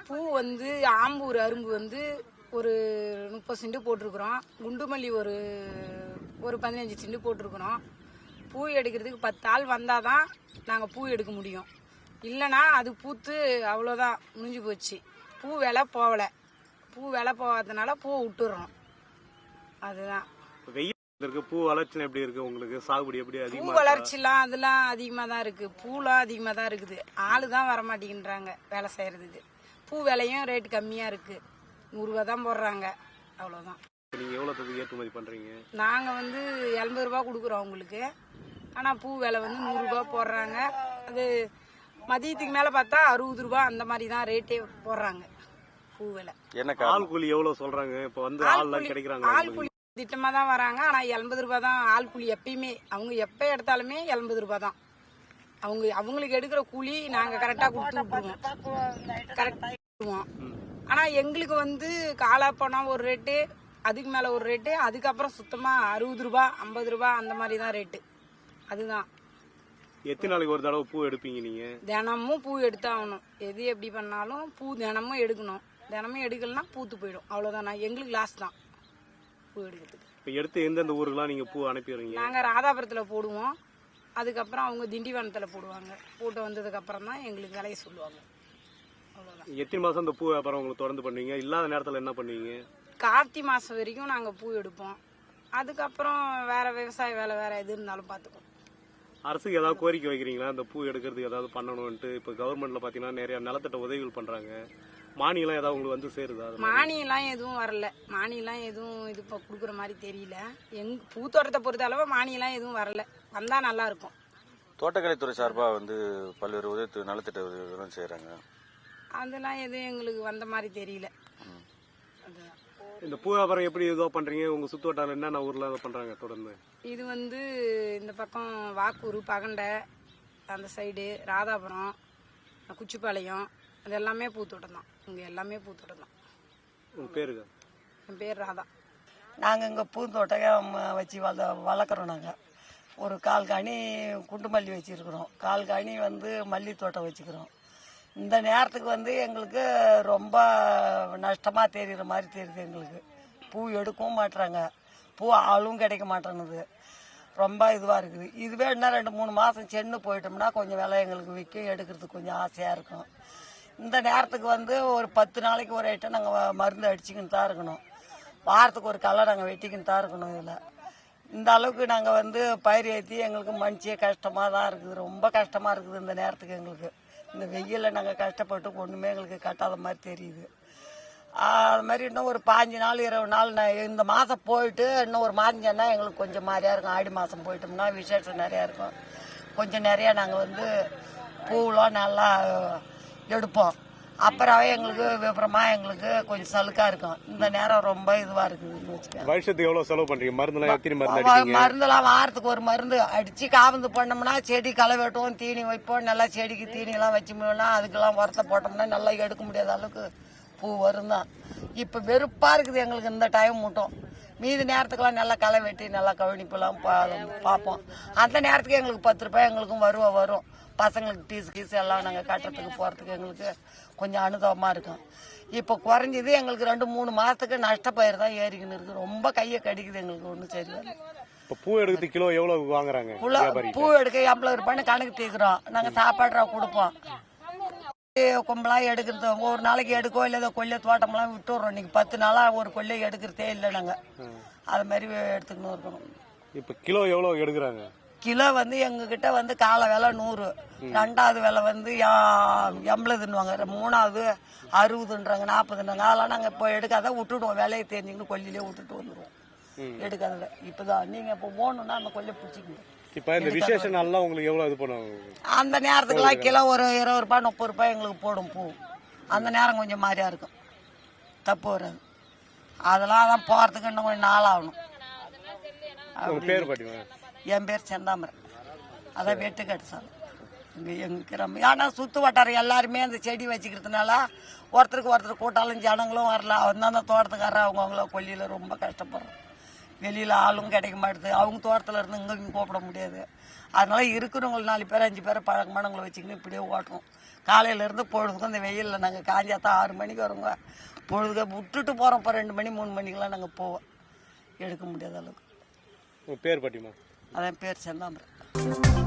பூ வந்து ஆம்பூர் அரும்பு வந்து ஒரு 30 சென்ட் போட்டிருக்கிறோம். குண்டுமல்லி ஒரு 15 சென்ட் போட்டிருக்கிறோம். பூ எடுக்கிறதுக்கு 10 ஆள் வந்தாதான் நாங்க பூ எடுக்க முடியும். இல்லைன்னா அது பூத்து அவ்வளோதான், முடிஞ்சு போச்சு. பூ விலை போகல. பூ விலை போகாதனால பூ விட்டுறோம். அதுதான். பூ வளர்ச்சி எப்படி இருக்கு உங்களுக்கு? சாகுபடி எப்படி? பூ வளர்ச்சிலாம் அதெல்லாம் அதிகமா தான் இருக்கு. பூலாம் அதிகமா தான் இருக்குது. ஆளு தான் வரமாட்டேங்கிறாங்க வேலை செய்யறதுக்கு. பூ விலையும் ரேட் கம்மியா இருக்கு. 100 ரூபா தான் போடுறாங்க, அவ்வளவுதான். நீங்க எவ்வளவு ஏற்றுமதி பண்றீங்க? நாங்க வந்து 80 ரூபா கொடுக்குறோம் அவங்களுக்கு. ஆனா பூ விலை வந்து 100 ரூபா போடுறாங்க. அது மதியத்துக்கு மேல பார்த்தா 60 ரூபா அந்த மாதிரி தான் ரேட்டே போடுறாங்க பூ விலை. ஆள் கூலி எவ்வளவு சொல்றாங்க? இப்ப வந்து ஆள் கிடைக்கிறாங்க. ஆள் கூலி திட்டமா தான் வராங்க. ஆனா 80 ரூபா தான் ஆள் கூலி. எப்பயுமே அவங்க எப்ப எடுத்தாலுமே 80 ரூபா தான். அவங்களுக்கு எடுக்கிற கூலி நாங்க கரெக்டா கொடுத்து விட்டுருவோம். கரெக்டா விட்டுருவோம். ஆனா எங்களுக்கு வந்து காலா போனா ஒரு ரேட்டு, அதுக்கு மேல ஒரு ரேட்டு, அதுக்கப்புறம் சுத்தமா 60 ரூபா 50 ரூபா அந்த மாதிரி தான் ரேட்டு. அதுதான். எத்தனை நாளைக்கு ஒரு தடவை பூ எடுப்பீங்க நீங்க? தினமும் பூ எடுத்தாகணும். எது எப்படி பண்ணாலும் பூ தினமும் எடுக்கணும். தினமும் எடுக்கலன்னா பூத்து போயிடும். அவ்வளவுதான். எங்களுக்கு லாஸ் தான் பூ எடுக்கிறதுக்கு. இப்ப எடுத்து எந்தெந்த ஊருக்குலாம் நீங்க பூ அனுப்பிடுறீங்க? நாங்க ராதாபுரத்துல போடுவோம். அதுக்கப்புறம் அவங்க திண்டிவனத்துல போடுவாங்க. போட்டு வந்ததுக்கு அப்புறம் தான் எங்களுக்கு விலையை சொல்லுவாங்க. அவ்வளவுதான். எத்தனை மாசம் இந்த பூ வியாபாரம் உங்களுக்கு தொடர்ந்து பண்ணுவீங்க? இல்லாத நேரத்துல என்ன பண்ணுவீங்க? கார்த்திகை மாசம் வரைக்கும் நாங்க பூ எடுப்போம். அதுக்கப்புறம் வேற விவசாய வேலை வேற எது இருந்தாலும் பாத்துக்குவோம். அரசுக்கு ஏதாவது கோரிக்கை வைக்கிறீங்களா? இந்த பூ எடுக்கிறதுக்கு ஏதாவது பண்ணணும்ட்டு? இப்ப கவர்மெண்ட்ல பாத்தீங்கன்னா நிறைய நலத்திட்ட உதவிகள் பண்றாங்க. மானியம் ஏதாவது உங்களுக்கு வந்து சேருதா? மானியெல்லாம் எதுவும் வரல. மானியெல்லாம் எதுவும் இது கொடுக்குற மாதிரி தெரியல. பூத்தோட்டத்தை பொறுத்த அளவு மானியெல்லாம் எதுவும் வரல. வந்தா நல்லா இருக்கும். தோட்டக்கலைத்துறை சார்பா வந்து பல்வேறு உதவி நலத்திட்ட உதவிகளும் செய்யறாங்க. அதெல்லாம் எதுவும் எங்களுக்கு வந்த மாதிரி தெரியல. இந்த பூ வியாபாரம் எப்படி இதோ பண்றீங்க? உங்க சுத்துவட்டாரம் என்னென்ன ஊர்ல பண்றாங்க தொடர்ந்து? இது வந்து இந்த பக்கம் வாக்கூர், பகண்டை, அந்த சைடு ராதாபுரம், குச்சிப்பாளையம், அது எல்லாமே பூத்தோட்டம் தான். இங்க எல்லாமே பூத்தோட்டம் தான். உங்க பேருங்க? என் பேர் ராதா. நாங்கள் இங்கே பூந்தோட்டம் வச்சு வளர்க்குறோம். நாங்கள் ஒரு 1/4 காணி குண்டுமல்லி வச்சுருக்குறோம். 1/4 காணி வந்து மல்லி தோட்டம் வச்சுக்கிறோம். இந்த நேரத்துக்கு வந்து எங்களுக்கு ரொம்ப நஷ்டமாக தெரிகிற மாதிரி தெரியுது. எங்களுக்கு பூ எடுக்கவும் மாட்டுறாங்க, பூ ஆளும் கிடைக்க மாட்டேன்னுது. ரொம்ப இதுவாக இருக்குது. இதுவே இன்னும் 2-3 மாதம் சென்று போயிட்டோம்னா கொஞ்சம் விலை எங்களுக்கு விற்கும், எடுக்கிறதுக்கு கொஞ்சம் ஆசையாக இருக்கும். இந்த நேரத்துக்கு வந்து ஒரு 10 நாளைக்கு ஒரு ஐட்டம் நாங்கள் மருந்து அடிச்சுக்கின்னு தான் இருக்கணும். வாரத்துக்கு ஒரு களை நாங்கள் வெட்டிக்கின்னு தான் இருக்கணும். இதில் இந்த அளவுக்கு நாங்கள் வந்து பயிர் ஏற்றி எங்களுக்கு மனுஷே கஷ்டமாக தான் இருக்குது. ரொம்ப கஷ்டமாக இருக்குது இந்த நேரத்துக்கு. எங்களுக்கு இந்த வெயிலில் நாங்கள் கஷ்டப்பட்டு ஒன்றுமே எங்களுக்கு கட்டாத மாதிரி தெரியுது. அது மாதிரி இன்னும் ஒரு 15 நாள் 20 நாள் இந்த மாதம் போயிட்டு இன்னும் ஒரு மாதம் சொன்னால் எங்களுக்கு கொஞ்சம் மாதிரியா இருக்கும். ஆடி மாதம் போயிட்டோம்னா விசேஷம் நிறையா இருக்கும். கொஞ்சம் நிறையா நாங்கள் வந்து பூவெலாம் நல்லா எடுப்போம். அப்புறமே எங்களுக்கு விபரமா எங்களுக்கு கொஞ்சம் சலுக்கா இருக்கும். இந்த நேரம் ரொம்ப இதுவா இருக்குதுன்னு வச்சுக்கோங்க. வருஷத்துக்கு எவ்வளவு செலவு பண்றீங்க? மருந்தெல்லாம் வாரத்துக்கு ஒரு மருந்து அடிச்சு காவந்து பண்ணோம்னா செடி களை வெட்டுவோம், தீனி வைப்போம். நல்லா செடிக்கு தீனி எல்லாம் வச்சோம்னா அதுக்கெல்லாம் உரத்தை போட்டோம்னா நல்லா எடுக்க முடியாத அளவுக்கு பூ வரும் தான். இப்ப வெறுப்பா இருக்குது எங்களுக்கு இந்த டைம் மட்டும். மீதி நேரத்துக்கெல்லாம் நல்லா களை வெட்டி நல்லா கவனிப்பெல்லாம் பார்ப்போம். அந்த நேரத்துக்கு எங்களுக்கு 10 ரூபாய் எங்களுக்கும் வரும். பசங்களுக்கு டீஸ் எல்லாம் நாங்கள் கட்டுறதுக்கு போகிறதுக்கு எங்களுக்கு கொஞ்சம் அனுபவமாக இருக்கும். இப்போ குறைஞ்சது எங்களுக்கு 2-3 மாதத்துக்கு நஷ்டப்பயிர் தான் ஏறிக்கின்னு இருக்குது. ரொம்ப கையை கடிக்குது எங்களுக்கு. ஒன்றும் சரி. பூ எடுக்கிறது கிலோ எவ்வளவு வாங்குறாங்க? பூ எடுக்க 80 ரூபாய்னு கணக்கு தீக்குறோம். நாங்கள் சாப்பாடு கொடுப்போம். கும்பலாக எடுக்கிறது ஒரு நாளைக்கு எடுக்கோ இல்லை கொல்லை தோட்டமெல்லாம் விட்டுறோம். இன்னைக்கு 10 நாளாக ஒரு கொல்லை எடுக்கிறதே இல்லை. நாங்கள் அது மாதிரி எடுத்துக்கணும் இருக்கணும். இப்போ கிலோ எவ்வளோ எடுக்கிறாங்க? கிலோ வந்து எங்ககிட்ட வந்து காலை விலை 100, 2வது விலை வந்து 80ன்னுவாங்க, 3வது 60ன்றாங்க, 40ன்றாங்க. அதெல்லாம் நாங்கள் இப்போ எடுக்காத விட்டுடுவோம். விலையை தெரிஞ்சுக்கிட்டு கொல்லிலே விட்டுட்டு வந்துடுவோம். எடுக்காத இப்போதான் நீங்கள் இப்போ போகணுன்னா அந்த கொல்லை பிடிச்சிக்கணும். இப்போ இந்த விசேஷ நாள்லாம் உங்களுக்கு எவ்வளோ இது பண்ணுவாங்க? அந்த நேரத்துக்குலாம் கிலோ ஒரு 20 ரூபாய் 30 ரூபாய் எங்களுக்கு போடும் பூ. அந்த நேரம் கொஞ்சம் மாதிரியா இருக்கும். தப்பு வராது. அதெல்லாம் தான் போகிறதுக்கு இன்னும் கொஞ்சம் நாள் ஆகணும். பேர் பாட்டிமா? என் பேர் செந்தாமரை. அதான் வெட்டுக்காட்டு சார். இங்கே எங்கள் ஆனால் சுற்று வட்டாரம் எல்லாருமே அந்த செடி வச்சுக்கிறதுனால ஒருத்தருக்கு ஒருத்தர் கூட்டாலும் ஜனங்களும் வரல. அந்த தோட்டத்துக்காரர் அவங்கவுங்கள கொல்லியில் ரொம்ப கஷ்டப்படுறோம். வெளியில் ஆளும் கிடைக்க மாட்டுது. அவங்க தோட்டத்தில் இருந்து இங்கே கூப்பிட முடியாது. அதனால இருக்கிறவங்க 4 பேர் 5 பேர் பழக்கமானவங்களை வச்சுக்கின்னு இப்படியே ஓட்டுறோம். காலையிலேருந்து பொழுதுக்கும் இந்த வெயிலில் நாங்கள் காஞ்சாத்தான் 6 மணிக்கு வருவோங்க. பொழுதுக்க விட்டுட்டு போகிறோம். இப்போ 2 மணி 3 மணிக்கெலாம் நாங்கள் போவோம். எடுக்க முடியாத அளவுக்கு. உங்கள் பேர் பாட்டிமா? அதான் பேர் செந்தாமரை.